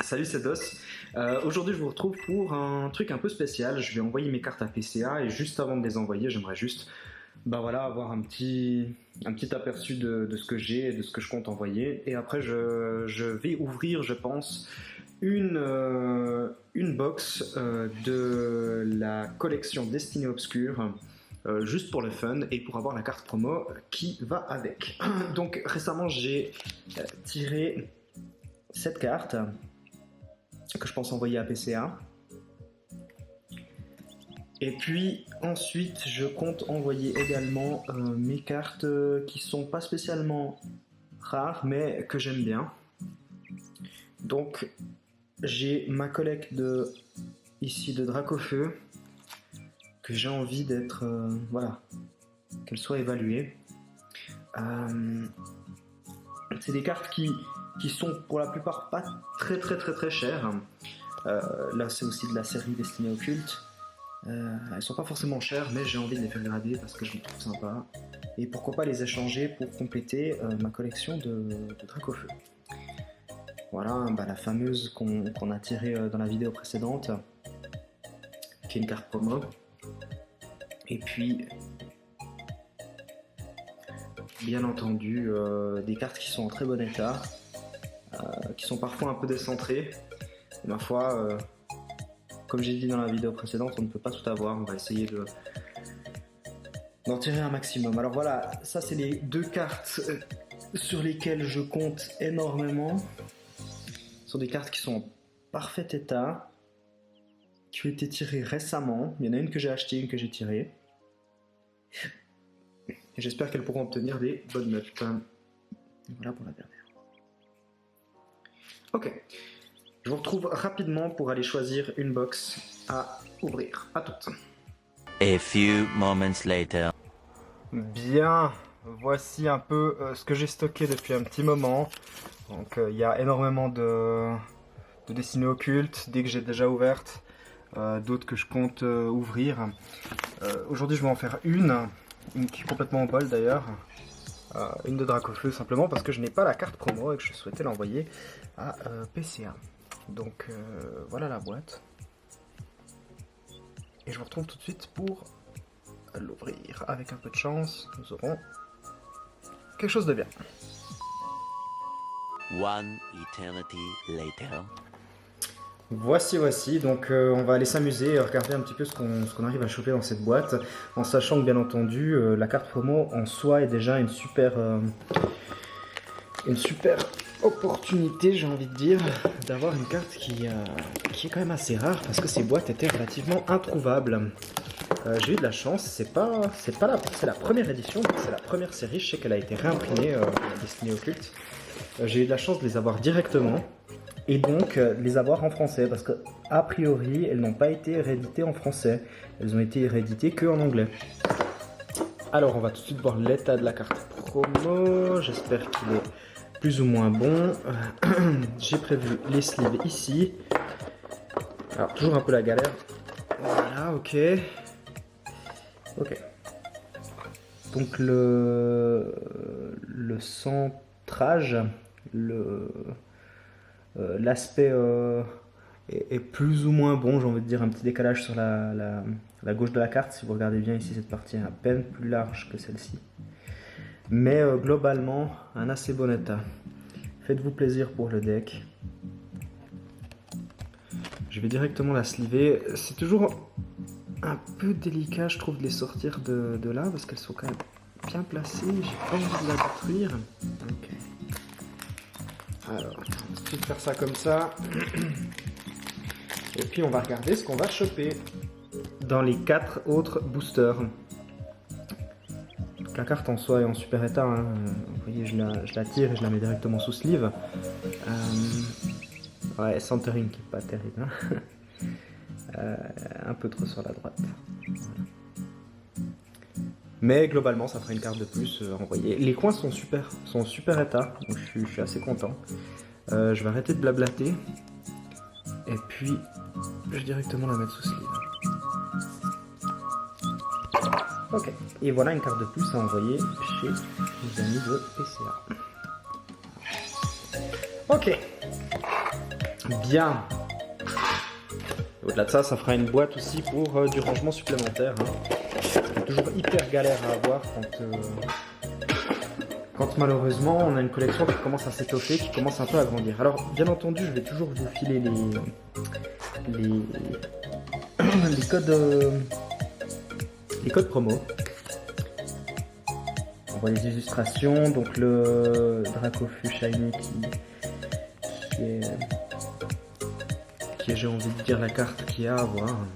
Salut, c'est Dos. Aujourd'hui, je vous retrouve pour un truc un peu spécial. Je vais envoyer mes cartes à PCA et juste avant de les envoyer, j'aimerais juste avoir un petit aperçu de ce que j'ai et de ce que je compte envoyer. Et après, je vais ouvrir, je pense, une box de la collection Destinée Obscure. Juste pour le fun et pour avoir la carte promo qui va avec. Donc récemment j'ai tiré cette carte que je pense envoyer à PCA. Et puis ensuite je compte envoyer également mes cartes qui sont pas spécialement rares mais que j'aime bien. Donc j'ai ma collecte de Dracofeu que j'ai envie d'être qu'elle soit évaluée. C'est des cartes qui sont pour la plupart pas très chères. Là c'est aussi de la série Destinée Occulte. Elles sont pas forcément chères mais j'ai envie de les faire grader parce que je les trouve sympas. Et pourquoi pas les échanger pour compléter ma collection de Dracofeu. Voilà, la fameuse qu'on a tirée dans la vidéo précédente, qui est une carte promo. Et puis, bien entendu, des cartes qui sont en très bon état, qui sont parfois un peu décentrées. Et ma foi, comme j'ai dit dans la vidéo précédente, on ne peut pas tout avoir. On va essayer d'en tirer un maximum. Alors voilà, ça c'est les deux cartes sur lesquelles je compte énormément. Ce sont des cartes qui sont en parfait état, qui ont été tirées récemment. Il y en a une que j'ai achetée, une que j'ai tirée. Et j'espère qu'elles pourront obtenir des bonnes notes. Voilà pour la dernière. Ok. Je vous retrouve rapidement pour aller choisir une box à ouvrir. À toutes. A few moments later. Bien, voici un peu ce que j'ai stocké depuis un petit moment. Donc il y a énormément de dessinées occultes, des que j'ai déjà ouvertes, d'autres que je compte ouvrir. Aujourd'hui je vais en faire une qui est complètement en bol d'ailleurs, une de Dracofeu simplement parce que je n'ai pas la carte promo et que je souhaitais l'envoyer à PCA. Donc voilà la boîte. Et je vous retrouve tout de suite pour l'ouvrir. Avec un peu de chance, nous aurons quelque chose de bien. One eternity later. Voici, donc on va aller s'amuser et regarder un petit peu ce qu'on arrive à choper dans cette boîte, en sachant que bien entendu la carte promo en soi est déjà une super opportunité, j'ai envie de dire, d'avoir une carte qui est quand même assez rare parce que ces boîtes étaient relativement introuvables. J'ai eu de la chance, c'est la première édition, c'est la première série, je sais qu'elle a été réimprimée, Destinée Occulte. J'ai eu de la chance de les avoir directement. Et donc les avoir en français parce que a priori elles n'ont pas été rééditées en français, elles ont été rééditées que en anglais. Alors on va tout de suite voir l'état de la carte promo, j'espère qu'il est plus ou moins bon. J'ai prévu les sleeves ici. Alors toujours un peu la galère. Voilà, ok. Donc le centrage, l'aspect est plus ou moins bon, j'ai envie de dire un petit décalage sur la gauche de la carte. Si vous regardez bien ici, cette partie est à peine plus large que celle-ci. Mais globalement, un assez bon état. Faites-vous plaisir pour le deck. Je vais directement la sleever. C'est toujours un peu délicat, je trouve, de les sortir de là, parce qu'elles sont quand même bien placées. J'ai pas envie de la détruire. Ok. Alors, on va faire ça comme ça. Et puis on va regarder ce qu'on va choper dans les 4 autres boosters. La carte en soi est en super état. Hein. Vous voyez, je la tire et je la mets directement sous sleeve. Ouais, centering qui est pas terrible. Hein. Un peu trop sur la droite. Voilà. Mais globalement, ça fera une carte de plus envoyée. Les coins sont super état, donc je suis assez content. Je vais arrêter de blablater. Et puis, je vais directement la mettre sous sleeve. Ok, et voilà une carte de plus à envoyer chez les amis de PCA. Ok, Bien. Au-delà de ça, ça fera une boîte aussi pour du rangement supplémentaire. Hein. C'est toujours hyper galère à avoir quand malheureusement on a une collection qui commence à s'étoffer, qui commence un peu à grandir. Alors bien entendu, je vais toujours vous filer les codes promo. On voit les illustrations, donc le Dracofu Shiny qui est j'ai envie de dire la carte qu'il y a à avoir dans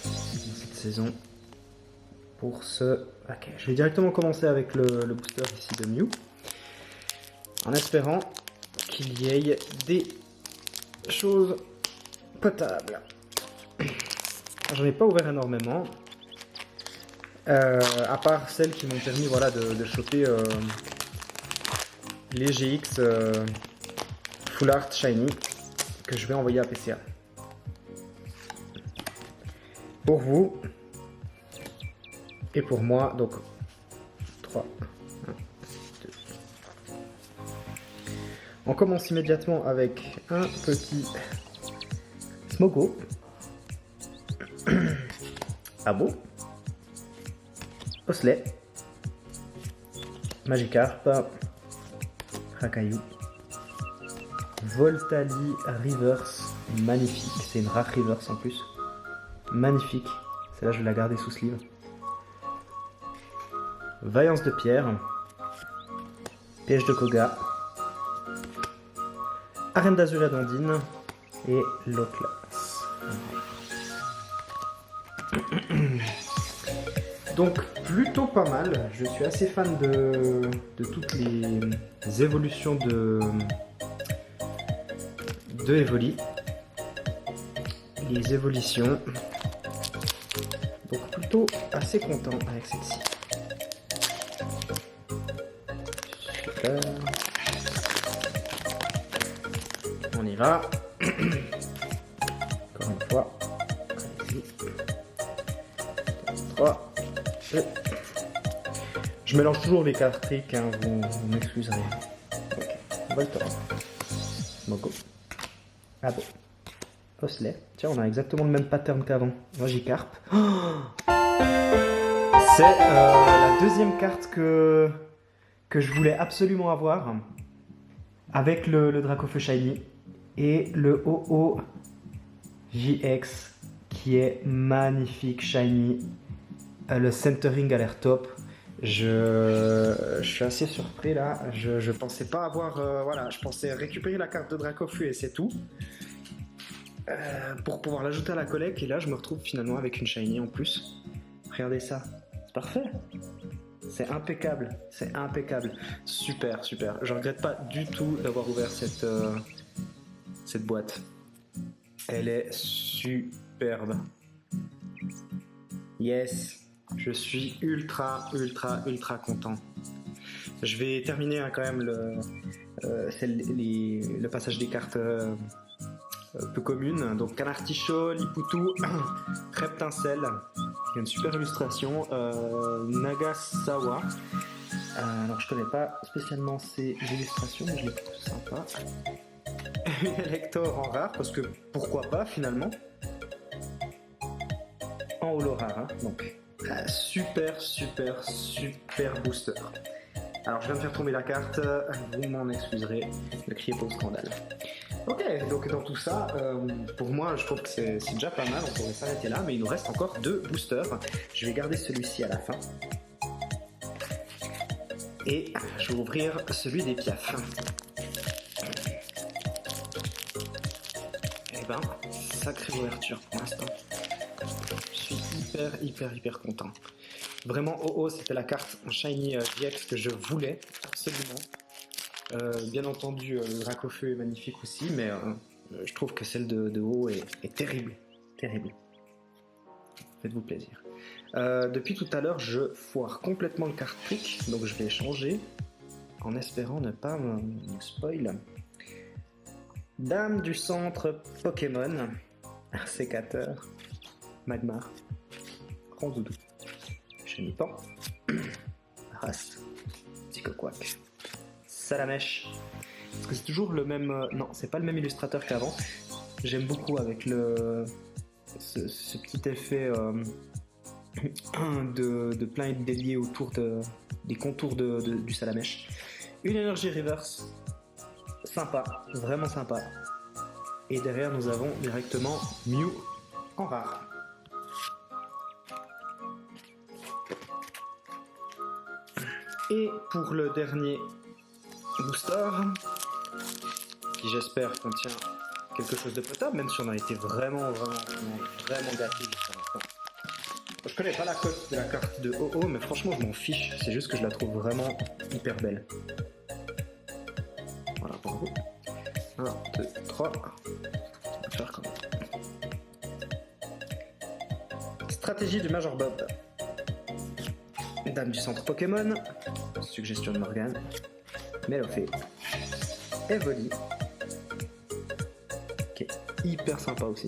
cette saison. Pour ce paquet. Je vais directement commencer avec le booster ici de Mew, en espérant qu'il y ait des choses potables. J'en ai pas ouvert énormément, à part celles qui m'ont permis voilà, de choper les GX Full Art Shiny que je vais envoyer à PCA. Pour vous et pour moi, donc 3, 1, 2. On commence immédiatement avec un petit Smogo, Abo, Oslet, Magikarp, Rakayu, Voltali Reverse, magnifique, c'est une rare Reverse en plus, magnifique, celle-là je vais la garder sous sleeve. Vaillance de pierre, Piège de Koga, Arène d'Azur Dondine et Loclas. Donc plutôt pas mal, je suis assez fan de toutes les évolutions de Evoli. Les évolutions. Donc plutôt assez content avec celle-ci. Super. On y va. Encore une fois. Allez-y. 3. Je mélange toujours les cartes trick, hein, vous m'excuserez. Ok. Voltorb. Smogo. Abo. Oslet. Tiens, on a exactement le même pattern qu'avant. Magikarp. C'est la deuxième carte que je voulais absolument avoir avec le Dracofu Shiny et le OO JX qui est magnifique Shiny. Le centering a l'air top. Je suis assez surpris là. Je pensais pas avoir. Voilà, je pensais récupérer la carte de Dracofu et c'est tout. Pour pouvoir l'ajouter à la collecte, et là je me retrouve finalement avec une Shiny en plus. Regardez ça, c'est parfait. C'est impeccable, c'est impeccable. Super, super. Je regrette pas du tout d'avoir ouvert cette boîte. Elle est superbe. Yes, je suis ultra content. Je vais terminer hein, quand même le passage des cartes peu communes. Donc Canartichaud, Lipoutou, Reptincelle. Il y a une super illustration. Nagasawa. Alors je connais pas spécialement ces illustrations, mais je les trouve sympas. Une Elector en rare, parce que pourquoi pas finalement. En holo rare, hein. Donc super booster. Alors je viens de faire tomber la carte, vous m'en excuserez, ne criez pas au scandale. Ok, donc dans tout ça, pour moi je trouve que c'est déjà pas mal, on pourrait s'arrêter là, mais il nous reste encore 2 boosters. Je vais garder celui-ci à la fin. Et je vais ouvrir celui des piafs. Eh ben, sacrée ouverture pour l'instant. Je suis hyper content. Vraiment, c'était la carte en Shiny VX que je voulais absolument. Bien entendu, le Dracofu est magnifique aussi, mais je trouve que celle de haut est terrible. Faites-vous plaisir. Depuis tout à l'heure, je foire complètement le card trick, donc je vais changer en espérant ne pas me spoil. Dame du centre Pokémon, sécateur, Magmar, Rondoudou, Chenipan, Rast, Psychoquack, Salamèche, parce que c'est toujours le même... non, c'est pas le même illustrateur qu'avant. J'aime beaucoup avec ce petit effet de plein et de déliés autour des contours du Salamèche. Une énergie reverse, sympa, vraiment sympa. Et derrière nous avons directement Mew en rare. Et pour le dernier booster, qui j'espère contient quelque chose de potable, même si on a été vraiment gâté jusqu'à l'instant. Je connais pas la cote de la carte de OO, mais franchement je m'en fiche, c'est juste que je la trouve vraiment hyper belle. Voilà pour vous. 1, 2, 3. On va faire comme ça. Stratégie du Major Bob. Dame du centre Pokémon. Suggestion de Morgane. Melofée. Evoli. Qui est hyper sympa aussi.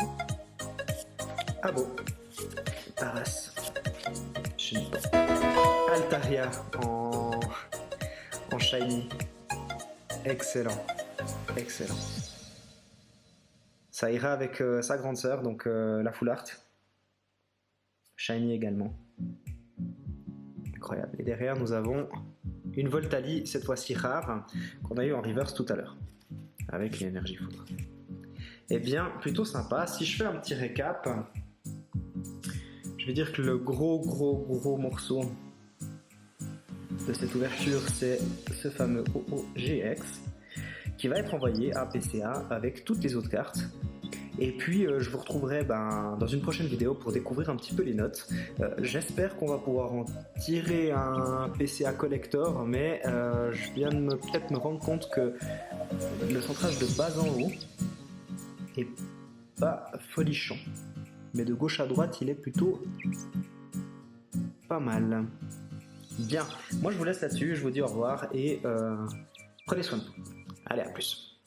Abo. Taras. Altaria en shiny. Excellent. Excellent. Ça ira avec sa grande sœur, donc la Full Art. Shiny également. Incroyable. Et derrière, nous avons une Voltali, cette fois-ci rare, qu'on a eu en reverse tout à l'heure, avec l'énergie foudre. Eh bien, plutôt sympa. Si je fais un petit récap, je vais dire que le gros morceau de cette ouverture, c'est ce fameux OOGX, qui va être envoyé à PCA avec toutes les autres cartes. Et puis je vous retrouverai dans une prochaine vidéo pour découvrir un petit peu les notes. J'espère qu'on va pouvoir en tirer un PCA collector, mais je viens de peut-être me rendre compte que le centrage de bas en haut est pas folichon. Mais de gauche à droite, il est plutôt pas mal. Bien, moi je vous laisse là-dessus, je vous dis au revoir et prenez soin de vous. Allez, à plus.